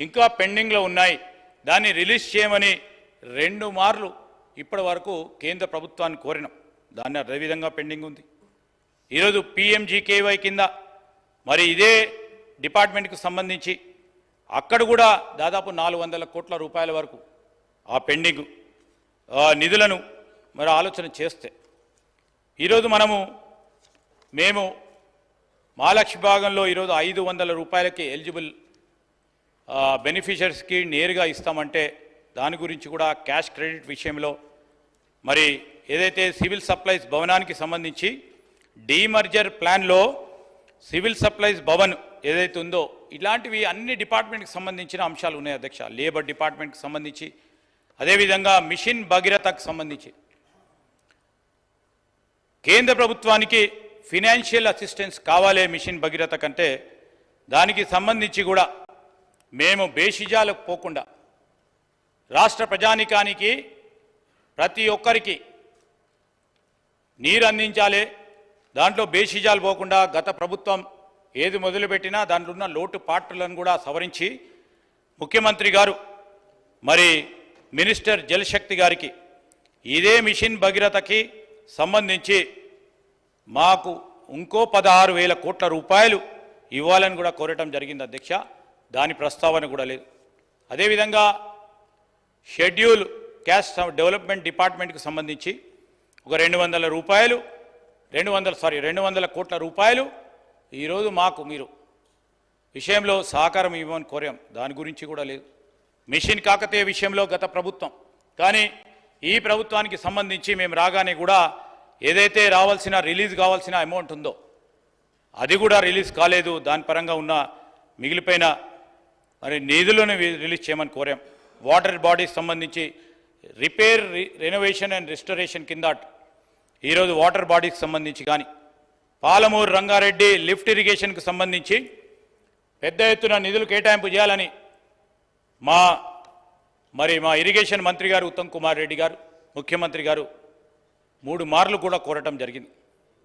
ఇంకా పెండింగ్లో ఉన్నాయి, దాన్ని రిలీజ్ చేయమని 2 మార్లు ఇప్పటి వరకు కేంద్ర ప్రభుత్వాన్ని కోరినాం. దాన్ని అదేవిధంగా పెండింగ్ ఉంది. ఈరోజు PMGKY కింద మరి ఇదే డిపార్ట్మెంట్కి సంబంధించి అక్కడ కూడా దాదాపు 400 కోట్ల రూపాయల వరకు ఆ పెండింగ్ నిధులను మరి ఆలోచన చేస్తే ఈరోజు మేము మహాలక్ష్మి భాగంలో ఈరోజు 500 రూపాయలకి ఎలిజిబుల్ బెనిఫిషరీస్కి నేరుగా ఇస్తామంటే దాని గురించి కూడా క్యాష్ క్రెడిట్ విషయంలో మరి ఏదైతే సివిల్ సప్లైస్ భవనానికి సంబంధించి డీమర్జర్ ప్లాన్లో సివిల్ సప్లైస్ భవన్ ఏదైతే ఉందో ఇలాంటివి అన్ని డిపార్ట్మెంట్కి సంబంధించిన అంశాలు ఉన్నాయి అధ్యక్ష. లేబర్ డిపార్ట్మెంట్కి సంబంధించి, అదేవిధంగా మిషన్ భగీరథకు సంబంధించి కేంద్ర ప్రభుత్వానికి ఫినాన్షియల్ అసిస్టెన్స్ కావాలి. మిషన్ భగీరథ కంటే దానికి సంబంధించి కూడా మేము బేషిజాలకు పోకుండా రాష్ట్ర ప్రజానికానికి ప్రతి ఒక్కరికి నీరు అందించాలి. దాంట్లో బేషిజాలు పోకుండా గత ప్రభుత్వం ఏది మొదలుపెట్టినా దాంట్లో ఉన్న లోటు పాట్లను కూడా సవరించి ముఖ్యమంత్రి గారు మరి మినిస్టర్ జలశక్తి గారికి ఇదే మిషన్ భగీరథకి సంబంధించి మాకు ఇంకో 16,000 కోట్ల రూపాయలు ఇవ్వాలని కూడా కోరటం జరిగింది అధ్యక్ష. దాని ప్రస్తావన కూడా లేదు. అదేవిధంగా షెడ్యూల్ క్యాస్ట్ డెవలప్మెంట్ డిపార్ట్మెంట్కి సంబంధించి ఒక 200 కోట్ల రూపాయలు ఈరోజు మాకు మీరు విషయంలో సహకారం ఇవ్వమని కోరాం. దాని గురించి కూడా లేదు. మిషన్ కాకతీయ విషయంలో గత ప్రభుత్వం, కానీ ఈ ప్రభుత్వానికి సంబంధించి మేము రాగానే కూడా ఏదైతే రిలీజ్ కావాల్సిన అమౌంట్ ఉందో అది కూడా రిలీజ్ కాలేదు. దాని పరంగా ఉన్న మిగిలిపోయిన మరి నిధులను రిలీజ్ చేయమని కోరాం. వాటర్ బాడీస్ సంబంధించి రిపేర్, రెనోవేషన్ అండ్ రెస్టరేషన్ కింద ఈరోజు వాటర్ బాడీకి సంబంధించి కానీ, పాలమూరు రంగారెడ్డి లిఫ్ట్ ఇరిగేషన్కి సంబంధించి పెద్ద ఎత్తున నిధులు కేటాయింపు చేయాలని మా ఇరిగేషన్ మంత్రి గారు ఉత్తమ్ కుమార్ రెడ్డి గారు, ముఖ్యమంత్రి గారు 3 మార్లు కూడా కోరటం జరిగింది.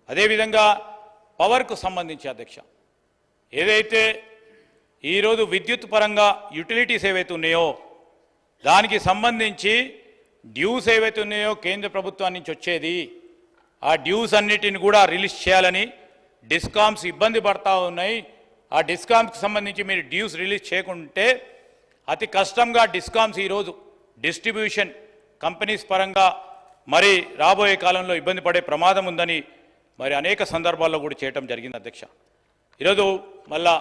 అదేవిధంగా పవర్కు సంబంధించి అధ్యక్ష ఏదైతే ఈరోజు విద్యుత్ పరంగా యుటిలిటీస్ ఏవైతే ఉన్నాయో దానికి సంబంధించి డ్యూస్ ఏవైతే ఉన్నాయో కేంద్ర ప్రభుత్వం నుంచి వచ్చేది ఆ డ్యూస్ అన్నిటిని కూడా రిలీజ్ చేయాలని డిస్కామ్స్ ఇబ్బంది పడతా ఉన్నాయి. ఆ డిస్కామ్స్కి సంబంధించి మీరు డ్యూస్ రిలీజ్ చేయకుంటే అతి కష్టంగా డిస్కామ్స్ ఈరోజు డిస్ట్రిబ్యూషన్ కంపెనీస్ పరంగా మరి రాబోయే కాలంలో ఇబ్బంది పడే ప్రమాదం ఉందని మరి అనేక సందర్భాల్లో కూడా చేయటం జరిగింది అధ్యక్ష. ఈరోజు మళ్ళా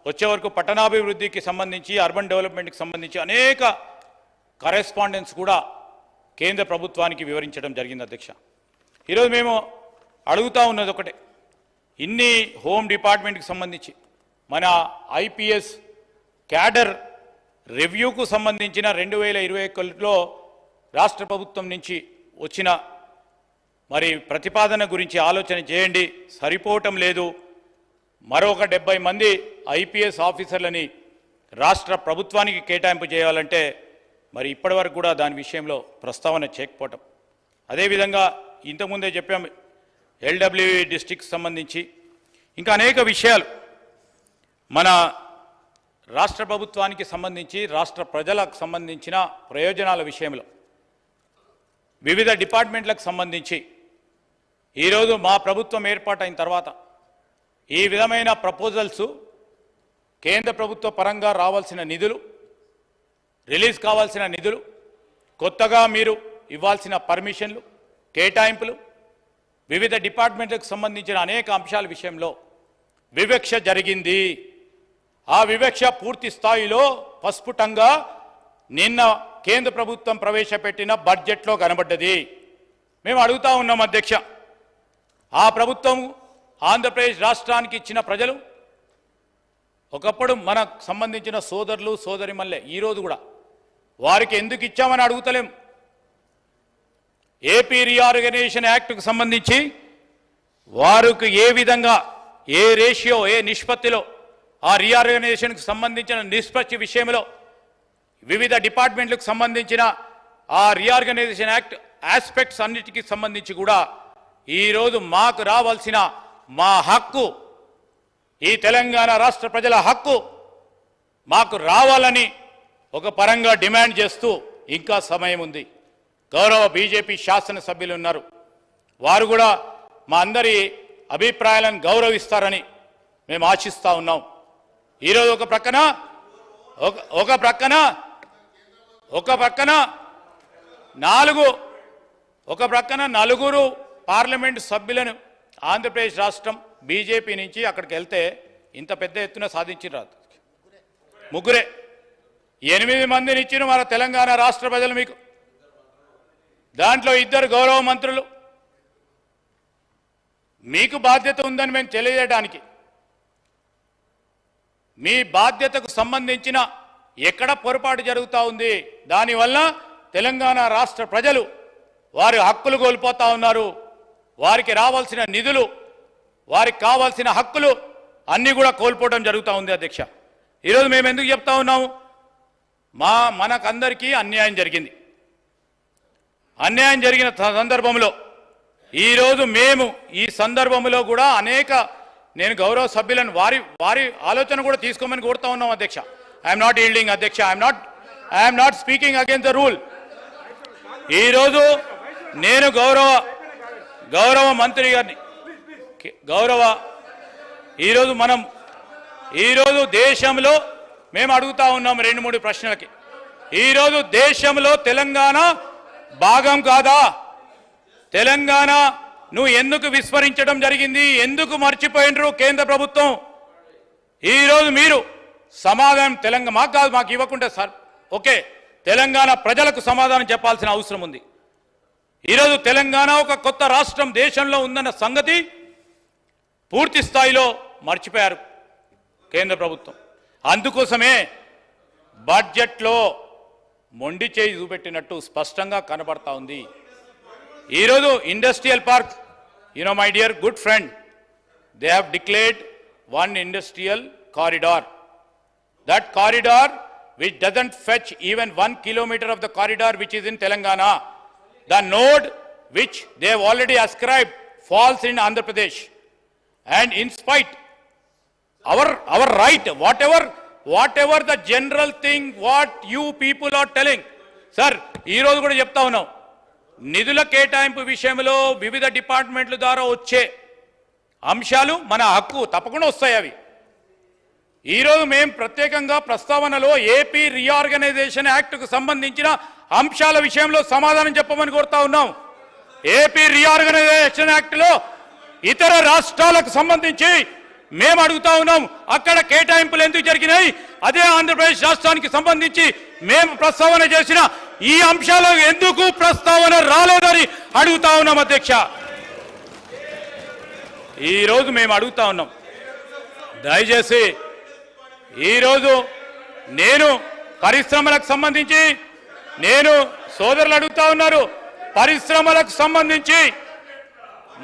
వచ్చే వరకు పట్టణాభివృద్ధికి సంబంధించి, అర్బన్ డెవలప్మెంట్కి సంబంధించి అనేక కరెస్పాండెన్స్ కూడా కేంద్ర ప్రభుత్వానికి వివరించడం జరిగింది అధ్యక్ష. ఈరోజు మేము అడుగుతూ ఉన్నది ఒకటే, ఇన్ని హోమ్ డిపార్ట్మెంట్కి సంబంధించి మన IPS క్యాడర్ రివ్యూకు సంబంధించిన 2021లో రాష్ట్ర ప్రభుత్వం నుంచి వచ్చిన మరి ప్రతిపాదన గురించి ఆలోచన చేయండి. సరిపోవటం లేదు. మరొక 70 మంది IPS ఆఫీసర్లని రాష్ట్ర ప్రభుత్వానికి కేటాయింపు చేయాలంటే మరి ఇప్పటివరకు కూడా దాని విషయంలో ప్రస్తావన చేయకపోవటం. అదేవిధంగా ఇంతకుముందే చెప్పాము LWE డిస్ట్రిక్ట్ సంబంధించి ఇంకా అనేక విషయాలు మన రాష్ట్ర ప్రభుత్వానికి సంబంధించి, రాష్ట్ర ప్రజలకు సంబంధించిన ప్రయోజనాల విషయంలో వివిధ డిపార్ట్మెంట్లకు సంబంధించి ఈరోజు మా ప్రభుత్వం ఏర్పాటైన తర్వాత ఈ విధమైన ప్రపోజల్స్ కేంద్ర ప్రభుత్వ పరంగా రావాల్సిన నిధులు, రిలీజ్ కావాల్సిన నిధులు, కొత్తగా మీరు ఇవ్వాల్సిన పర్మిషన్లు, కేటాయింపులు, వివిధ డిపార్ట్మెంట్లకు సంబంధించిన అనేక అంశాల విషయంలో వివక్ష జరిగింది. ఆ వివక్ష పూర్తి స్థాయిలో పస్ఫుటంగా నిన్న కేంద్ర ప్రభుత్వం ప్రవేశపెట్టిన బడ్జెట్లో కనబడ్డది. మేము అడుగుతా ఉన్నాం అధ్యక్ష, ఆ ప్రభుత్వం ఆంధ్రప్రదేశ్ రాష్ట్రానికి ఇచ్చిన ప్రజలు ఒకప్పుడు మనకు సంబంధించిన సోదరులు సోదరిమల్లే ఈరోజు కూడా వారికి ఎందుకు ఇచ్చామని అడుగుతలేం. ఏపీ రీఆర్గనైజేషన్ యాక్ట్కు సంబంధించి వారికి ఏ విధంగా, ఏ రేషియో, ఏ నిష్పత్తిలో ఆ రీఆర్గనైజేషన్కు సంబంధించిన నిష్పత్తి విషయంలో వివిధ డిపార్ట్మెంట్లకు సంబంధించిన ఆ రీఆర్గనైజేషన్ యాక్ట్ ఆస్పెక్ట్స్ అన్నిటికీ సంబంధించి కూడా ఈరోజు మాకు రావాల్సిన మా హక్కు, ఈ తెలంగాణ రాష్ట్ర ప్రజల హక్కు మాకు రావాలని ఒక పరంగా డిమాండ్ చేస్తూ ఇంకా సమయం ఉంది. గౌరవ బీజేపీ శాసనసభ్యులు ఉన్నారు, వారు కూడా మా అందరి అభిప్రాయాలను గౌరవిస్తారని మేము ఆశిస్తూ ఉన్నాం. ఈరోజు ఒక ప్రక్కన నలుగురు పార్లమెంటు సభ్యులను ఆంధ్రప్రదేశ్ రాష్ట్రం బీజేపీ నుంచి అక్కడికి వెళ్తే ఇంత పెద్ద ఎత్తున సాధించిరాదు. ముగ్గురే 8 మందిని ఇచ్చిన మన తెలంగాణ రాష్ట్ర ప్రజలు మీకు. దాంట్లో 2 గౌరవ మంత్రులు. మీకు బాధ్యత ఉందని మేము తెలియజేయడానికి, మీ బాధ్యతకు సంబంధించిన ఎక్కడ పొరపాటు జరుగుతూ ఉంది, దానివల్ల తెలంగాణ రాష్ట్ర ప్రజలు వారి హక్కులు కోల్పోతూ ఉన్నారు. వారికి రావాల్సిన నిధులు, వారికి కావాల్సిన హక్కులు అన్నీ కూడా కోల్పోవడం జరుగుతూ ఉంది. అధ్యక్ష, ఈరోజు మేము ఎందుకు చెప్తా ఉన్నాము, మనకందరికీ అన్యాయం జరిగింది. అన్యాయం జరిగిన సందర్భంలో ఈరోజు మేము ఈ సందర్భంలో కూడా నేను గౌరవ సభ్యులను వారి ఆలోచన కూడా తీసుకోమని కోరుతా ఉన్నాం. అధ్యక్ష, ఐఎమ్ నాట్ ఈల్డింగ్. అధ్యక్ష, I'm not speaking against the rule. ఈరోజు నేను గౌరవ మంత్రి గారిని ఈరోజు దేశంలో మేము అడుగుతా ఉన్నాం 2-3 ప్రశ్నలకి. ఈరోజు దేశంలో తెలంగాణ భాగం కాదా? తెలంగాణ నువ్వు ఎందుకు విస్మరించడం జరిగింది? ఎందుకు మర్చిపోయినరు కేంద్ర ప్రభుత్వం? ఈరోజు మీరు సమాధానం తెలంగాణ మాకు కాదు, మాకు ఇవ్వకుండా సార్ ఓకే, తెలంగాణ ప్రజలకు సమాధానం చెప్పాల్సిన అవసరం ఉంది. ఈరోజు తెలంగాణ ఒక కొత్త రాష్ట్రం దేశంలో ఉందన్న సంగతి పూర్తి స్థాయిలో మర్చిపోయారు కేంద్ర ప్రభుత్వం. అందుకోసమే బడ్జెట్లో మొండి చేయి చూపెట్టినట్టు స్పష్టంగా కనబడతా ఉంది. ఈరోజు industrial park, my dear good friend, they have declared 1 industrial corridor. That corridor which doesn't fetch even 1 kilometer of the corridor which is in Telangana. The node which they have already ascribed falls in Andhra Pradesh. And in spite our right, whatever the general thing what you people are telling, sir, ee roju kuda chepta unnam, నిధుల కేటాయింపు విషయంలో వివిధ డిపార్ట్మెంట్ల ద్వారా వచ్చే అంశాలు మన హక్కు తప్పకుండా వస్తాయి. అవి ఈరోజు మేము ప్రత్యేకంగా ప్రస్తావనలో ఏపీ రీఆర్గనైజేషన్ యాక్ట్కు సంబంధించిన అంశాల విషయంలో సమాధానం చెప్పమని కోరుతా ఉన్నాం. ఏపీ రీఆర్గనైజేషన్ యాక్ట్లో ఇతర రాష్ట్రాలకు సంబంధించి మేము అడుగుతా ఉన్నాం, అక్కడ కేటాయింపులు ఎందుకు జరిగినాయి? అదే ఆంధ్రప్రదేశ్ రాష్ట్రానికి సంబంధించి మేము ప్రస్తావన చేసిన ఈ అంశాలు ఎందుకు ప్రస్తావన రాలేదని అడుగుతా ఉన్నాం. అధ్యక్ష, ఈరోజు మేము అడుగుతా ఉన్నాం, దయచేసి ఈరోజు నేను పరిశ్రమలకు సంబంధించి సోదరులు అడుగుతా ఉన్నారు, పరిశ్రమలకు సంబంధించి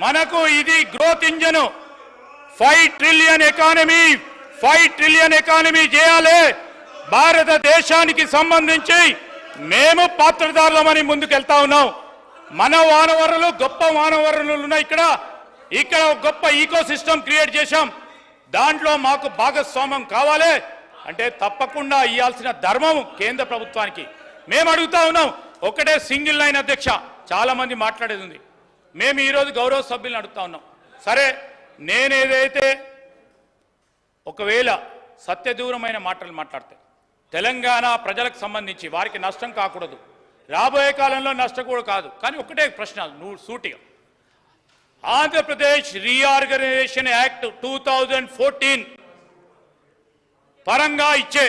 మనకు ఇది గ్రోత్ ఇంజన్, 5 ట్రిలియన్ ఎకానమీ చేయాలి. భారతదేశానికి సంబంధించి మేము పాత్రదారులమని ముందుకెళ్తా ఉన్నాం. మన వానవరులు గొప్ప వానవరులు ఉన్నాయి. ఇక్కడ గొప్ప ఈకో సిస్టమ్ క్రియేట్ చేశాం. దాంట్లో మాకు భాగస్వామ్యం కావాలి అంటే తప్పకుండా ఇవ్వాల్సిన ధర్మం కేంద్ర ప్రభుత్వానికి. మేము అడుగుతా ఉన్నాం, ఒకటే సింగిల్ లైన్. అధ్యక్ష, చాలా మంది మాట్లాడేది ఉంది. మేము ఈరోజు గౌరవ సభ్యులను అడుగుతా ఉన్నాం, సరే నేనేదైతే ఒకవేళ సత్యదూరమైన మాటలు మాట్లాడితే తెలంగాణ ప్రజలకు సంబంధించి వారికి నష్టం కాకూడదు, రాబోయే కాలంలో నష్టం కూడా కాదు. కానీ ఒకటే ప్రశ్న సూటిగా, ఆంధ్రప్రదేశ్ రీఆర్గనైజేషన్ యాక్ట్ 2014 పరంగా ఇచ్చే